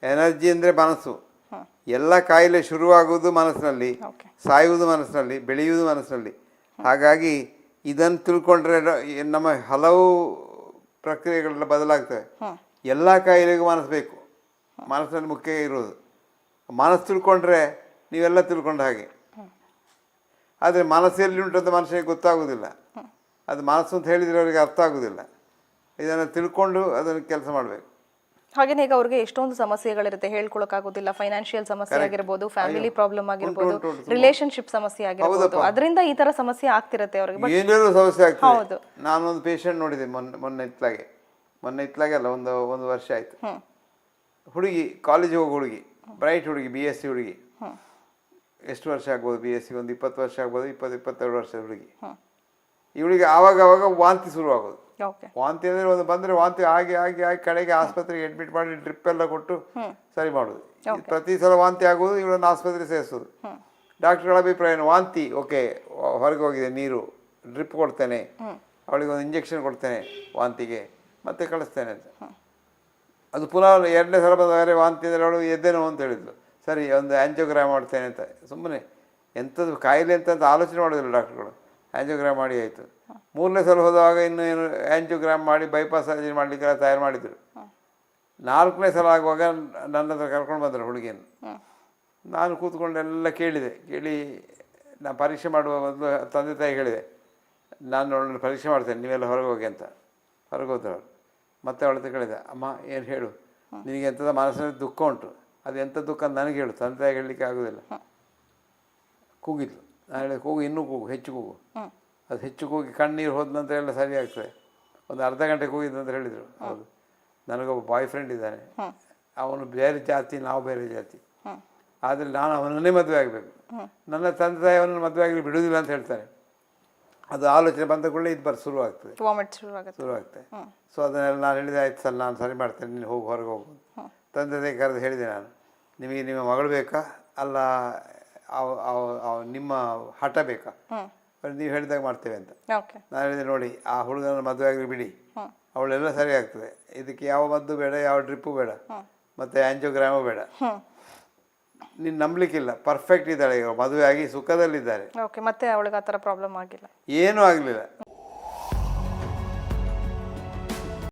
Energy ಅಂದರೆ ಮನಸ್ಸು. ಎಲ್ಲ ಕಾಯಿಲೆ ಶುರುವಾಗುವುದು ಮನಸ್ಸಿನಲ್ಲಿ, ಸಾಯುವುದು ಮನಸ್ಸಿನಲ್ಲಿ, ಬೆಳೆಯುವುದು ಮನಸ್ಸಿನಲ್ಲಿ. ಹಾಗಾಗಿ ಇದನ್ನು ತಿಳ್ಕೊಂಡ್ರೆ ನಮ್ಮ ಹಲವು ಪ್ರಕ್ರಿಯೆಗಳೆಲ್ಲ ಬದಲಾಗ್ತವೆ. ಎಲ್ಲ ಕಾಯಿಲೆಗೂ ಮನಸ್ಸು ಬೇಕು, ಮನಸ್ಸಿನಲ್ಲಿ ಮುಖ್ಯ ಇರೋದು. ಮನಸ್ಸು ತಿಳ್ಕೊಂಡ್ರೆ ನೀವೆಲ್ಲ ತಿಳ್ಕೊಂಡ ಹಾಗೆ. ಆದರೆ ಮನಸ್ಸು ಎಲ್ಲಿ ಉಂಟಂತ ಮನುಷ್ಯನಿಗೆ ಗೊತ್ತಾಗೋದಿಲ್ಲ. ಅದು ಮನಸ್ಸು ಅಂತ ಹೇಳಿದರೆ ಅವರಿಗೆ ಅರ್ಥ ಆಗೋದಿಲ್ಲ. ಇದನ್ನು ತಿಳ್ಕೊಂಡು ಅದನ್ನು ಕೆಲಸ ಮಾಡಬೇಕು. ಹಾಗೇನೆ ಈಗ ಅವ್ರಿಗೆ ಎಷ್ಟೊಂದು ಸಮಸ್ಯೆಗಳಿರುತ್ತೆ, ಹೇಳ್ಕೊಳಕ್ಕಾಗೋದಿಲ್ಲ. ಫೈನಾನ್ಷಿಯಲ್ ಸಮಸ್ಯೆ ಆಗಿರ್ಬೋದು, ಫ್ಯಾಮಿಲಿ ಪ್ರಾಬ್ಲಮ್ ಆಗಿರ್ಬೋದು, ರಿಲೇಶನ್ಶಿಪ್ ಸಮಸ್ಯೆ ಆಗಿರ್ಬೋದು. ಅದರಿಂದ ಈ ತರ ಸಮಸ್ಯೆ ಆಗ್ತಿರುತ್ತೆ ಅವ್ರಿಗೆ. ಏನೇನೋ ಸಮಸ್ಯೆ ಆಗ್ತದೆ. ನಾನೊಂದು ಪೇಷಂಟ್ ನೋಡಿದೆ ಮೊನ್ನೆ ಇತ್ಲಾಗೆ ಅಲ್ಲ, ಒಂದು ವರ್ಷ ಆಯ್ತು. ಹುಡುಗಿ, ಕಾಲೇಜ್ ಹೋಗೋ ಹುಡುಗಿ, ಬ್ರೈಟ್ ಹುಡುಗಿ, BSc ಹುಡುಗಿ. ಎಷ್ಟು ವರ್ಷ ಆಗ್ಬೋದು BSc? ಒಂದು 20 ವರ್ಷ ಆಗ್ಬೋದು, 22 ವರ್ಷದ ಹುಡುಗಿ. ಇವಳಿಗೆ ಆವಾಗ ವಾಂತಿ ಶುರುವಾಗೋದು. ವಾಂತಿ ಅಂದರೆ ಒಂದು ಬಂದರೆ ವಾಂತಿ ಆಗಿ ಆಗಿ ಆಗಿ ಕಡೆಗೆ ಆಸ್ಪತ್ರೆಗೆ ಅಡ್ಮಿಟ್ ಮಾಡಿ ಡ್ರಿಪ್ ಎಲ್ಲ ಕೊಟ್ಟು ಸರಿ ಮಾಡೋದು. ಪ್ರತಿ ಸಲ ವಾಂತಿ ಆಗೋದು, ಇವಳನ್ನು ಆಸ್ಪತ್ರೆಗೆ ಸೇರಿಸೋದು. ಡಾಕ್ಟರ್ಗಳ ಅಭಿಪ್ರಾಯ ಏನು? ವಾಂತಿ ಓಕೆ, ಹೊರಗೆ ಹೋಗಿದೆ ನೀರು, ಡ್ರಿಪ್ ಕೊಡ್ತೇನೆ, ಅವಳಿಗೆ ಒಂದು ಇಂಜೆಕ್ಷನ್ ಕೊಡ್ತೇನೆ ವಾಂತಿಗೆ, ಮತ್ತೆ ಕಳಿಸ್ತೇನೆ ಅಂತ. ಅದು ಪುನಃ 2ನೇ ಸಲ ಬಂದರೆ ವಾಂತಿ ಅಂದರೆ ಅವಳು ಎದ್ದೇನೋ ಅಂತ ಹೇಳಿದ್ಲು. ಸರಿ, ಒಂದು ಆ್ಯಂಜಿಯೋಗ್ರಾಮ್ ಮಾಡ್ತೇನೆ ಅಂತ. ಸುಮ್ಮನೆ ಎಂಥದ್ದು ಕಾಯಿಲೆ ಅಂತ ಆಲೋಚನೆ ಮಾಡೋದಿಲ್ಲ ಡಾಕ್ಟ್ರುಗಳು. ಆ್ಯಂಜಿಯೋಗ್ರಾಮ್ ಮಾಡಿ ಆಯಿತು. 3ನೇ ಸಲ ಹೋದಾಗ ಇನ್ನೂ ಏನು ಆ್ಯಂಜಿಯೋಗ್ರಾಮ್ ಮಾಡಿ ಬೈಪಾಸ್ ಸರ್ಜರಿ ಮಾಡಲಿಕ್ಕೆಲ್ಲ ತಯಾರು ಮಾಡಿದರು. 4ನೇ ಸಲ ಆಗುವಾಗ ನನ್ನ ಹತ್ರ ಕರ್ಕೊಂಡು ಬಂದರು ಹುಡುಗಿಯನ್ನು. ನಾನು ಕೂತ್ಕೊಂಡೆಲ್ಲ ಕೇಳಿ ನಾನು ಪರೀಕ್ಷೆ ಮಾಡುವ ಮೊದಲು ತಂದೆ ತಾಯಿ ಹೇಳಿದೆ, ನಾನು ಅವಳನ್ನು ಪರೀಕ್ಷೆ ಮಾಡ್ತೇನೆ, ನೀವೆಲ್ಲ ಹೊರಗೆ ಹೋಗಿ ಅಂತ. ಹೊರಗೆ ಹೋದ್ರು ಅವರು. ಮತ್ತೆ ಅವಳ ಹತ್ರ ಕೇಳಿದೆ, ಅಮ್ಮ ಏನು ಹೇಳು, ನಿನಗೆ ಎಂಥದ್ದು ಮನಸ್ಸಿನಲ್ಲಿ ದುಃಖ ಉಂಟು, ಅದು ಎಂಥ ದುಃಖ ಅಂತ ನನಗೆ ಹೇಳು, ತಂದೆ ತಾಯಿಗೆ ಹೇಳಲಿಕ್ಕೆ ಆಗೋದಿಲ್ಲ. ಕೂಗಿದ್ಲು. ನಾನು ಹೇಳಿದೆ, ಕೂಗು, ಇನ್ನೂ ಕೂಗು, ಹೆಚ್ಚು ಕೂಗು. ಅದು ಹೆಚ್ಚು ಕೂಗಿ ಕಣ್ಣೀರು ಹೋದ ನಂತರ ಎಲ್ಲ ಸರಿ ಆಗ್ತದೆ. ಒಂದು ಅರ್ಧ ಗಂಟೆ ಕೂಗಿದ್ದಂತ ಹೇಳಿದರು. ಹೌದು, ನನಗೊಬ್ಬ ಬಾಯ್ ಫ್ರೆಂಡ್ ಇದ್ದಾನೆ, ಅವನು ಬೇರೆ ಜಾತಿ, ನಾವು ಬೇರೆ ಜಾತಿ, ಆದರೆ ನಾನು ಅವನನ್ನೇ ಮದುವೆ ಆಗಬೇಕು, ನನ್ನ ತಂದೆ ತಾಯಿ ಅವನನ್ನು ಮದುವೆ ಆಗಲಿ ಬಿಡುವುದಿಲ್ಲ ಅಂತ ಹೇಳ್ತಾರೆ. ಅದು ಆಲೋಚನೆ ಬಂದ ಕೂಡಲೇ ಇದು ಶುರುವಾಗ್ತದೆ. ಸೊ ಅದನ್ನೆಲ್ಲ ನಾನು ಹೇಳಿದೆ, ಆಯ್ತು ಸರ್, ನಾನು ಸರಿ ಮಾಡ್ತೇನೆ, ನೀನು ಹೋಗಿ, ಹೊರಗೆ ಹೋಗು. ತಂದೆ ತಾಯಿ ಕರೆದು ಹೇಳಿದೆ ನಾನು, ನಿಮಗೆ ನಿಮ್ಮ ಮಗಳು ಬೇಕಾ ಅಲ್ಲ ನಿಮ್ಮ ಹಠ ಬೇಕಾ, ನೀವು ಹೇಳಿದಾಗ ಮಾಡ್ತೇವೆ ಅಂತ. ನಾನು ಹೇಳಿದೆ, ನೋಡಿ, ಆ ಹುಡುಗನ ಮದುವೆ ಆಗಲಿ ಬಿಡಿ, ಅವಳೆಲ್ಲ ಸರಿ ಆಗ್ತದೆ, ಇದಕ್ಕೆ ಯಾವ ಮದ್ದು ಬೇಡ, ಯಾವ ಡ್ರಿಪ್ಪು ಬೇಡ, ಮತ್ತು ಆ್ಯಂಜಿಯೋಗ್ರಾಮು ಬೇಡ. ನೀನು ನಂಬಲಿಕ್ಕಿಲ್ಲ, ಪರ್ಫೆಕ್ಟ್ ಇದ್ದಾಳೆ, ಈಗ ಮದುವೆ ಆಗಿ ಸುಖದಲ್ಲಿದ್ದಾರೆ. ಮತ್ತೆ ಅವಳಿಗೆ ಆ ಥರ ಪ್ರಾಬ್ಲಮ್ ಆಗಿಲ್ಲ, ಏನೂ ಆಗಲಿಲ್ಲ.